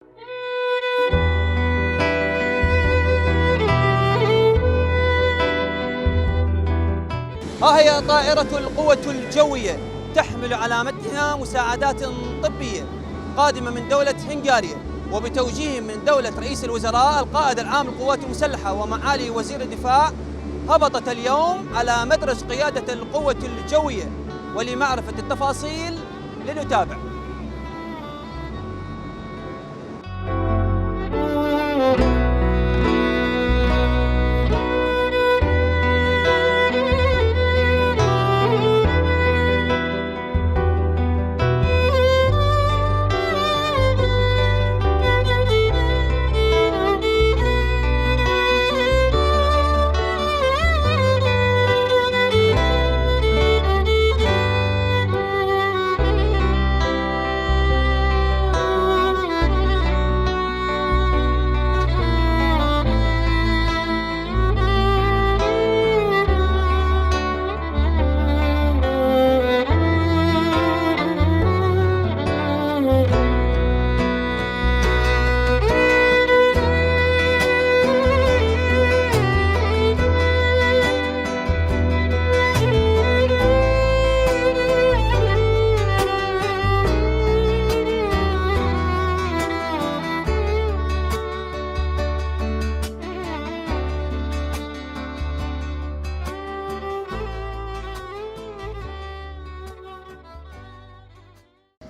ها هي طائرة القوة الجوية تحمل على متنها مساعدات طبية قادمة من دولة هنغاريا، وبتوجيه من دولة رئيس الوزراء القائد العام للقوات المسلحة ومعالي وزير الدفاع، هبطت اليوم على مدرج قيادة القوة الجوية. ولمعرفة التفاصيل لنتابع.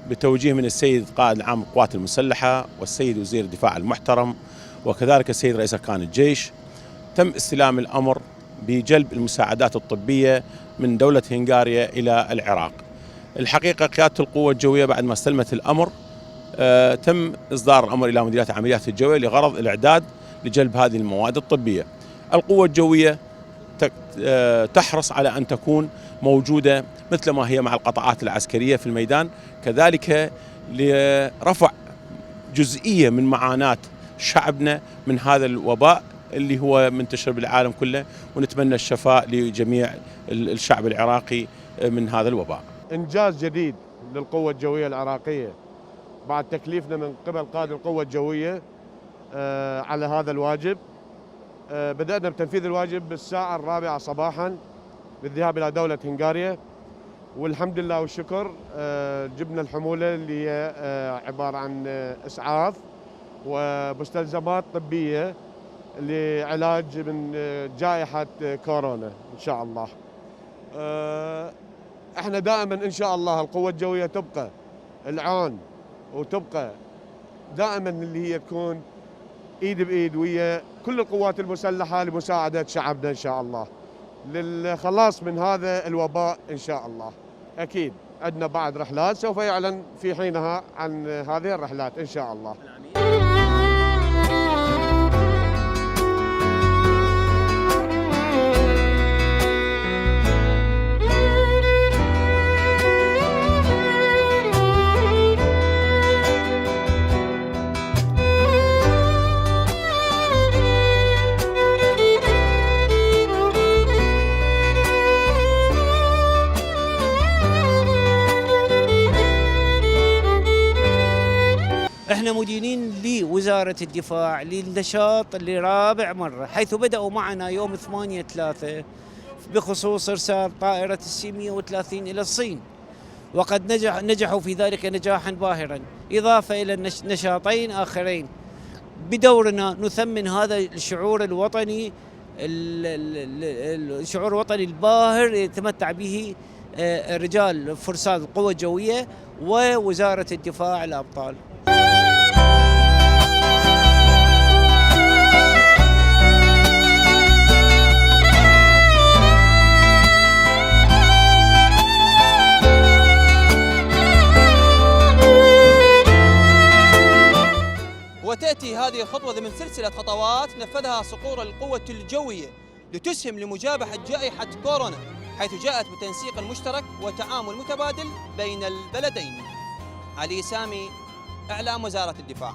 بتوجيه من السيد قائد العام للقوات المسلحة والسيد وزير الدفاع المحترم وكذلك السيد رئيس أركان الجيش، تم استلام الأمر بجلب المساعدات الطبية من دولة هنغاريا إلى العراق. الحقيقة قيادة القوة الجوية بعد ما استلمت الأمر تم إصدار الأمر إلى مديرية العمليات الجوية لغرض الإعداد لجلب هذه المواد الطبية. القوة الجوية تحرص على أن تكون موجودة مثل ما هي مع القطاعات العسكرية في الميدان، كذلك لرفع جزئية من معاناة شعبنا من هذا الوباء اللي هو منتشر بالعالم كله، ونتمنى الشفاء لجميع الشعب العراقي من هذا الوباء. إنجاز جديد للقوة الجوية العراقية بعد تكليفنا من قبل قائد القوة الجوية على هذا الواجب. بدأنا بتنفيذ الواجب بالساعة 4 صباحا بالذهاب إلى دولة هنغاريا، والحمد لله والشكر جبنا الحمولة اللي هي عبارة عن إسعاف ومستلزمات طبية لعلاج من جائحة كورونا إن شاء الله. احنا دائما إن شاء الله القوة الجوية تبقى العون وتبقى دائما اللي هي تكون ايد بايد ويا كل القوات المسلحة لمساعدة شعبنا ان شاء الله للخلاص من هذا الوباء ان شاء الله. اكيد عندنا بعد رحلات سوف يعلن في حينها عن هذه الرحلات ان شاء الله. احنا مدينين لوزارة الدفاع للنشاط لرابع مرة، حيث بدأوا معنا يوم 8/3 بخصوص إرسال طائرة السي 130 إلى الصين، وقد نجحوا في ذلك نجاحا باهرا، إضافة إلى نشاطين آخرين. بدورنا نثمن هذا الشعور الوطني، الشعور الوطني الباهر يتمتع به رجال فرسان القوة الجوية ووزارة الدفاع الأبطال. وتأتي هذه الخطوة ضمن سلسلة خطوات نفذها صقور القوة الجوية لتسهم لمجابهة جائحة كورونا، حيث جاءت بتنسيق مشترك وتعامل متبادل بين البلدين. علي سامي، إعلام وزارة الدفاع.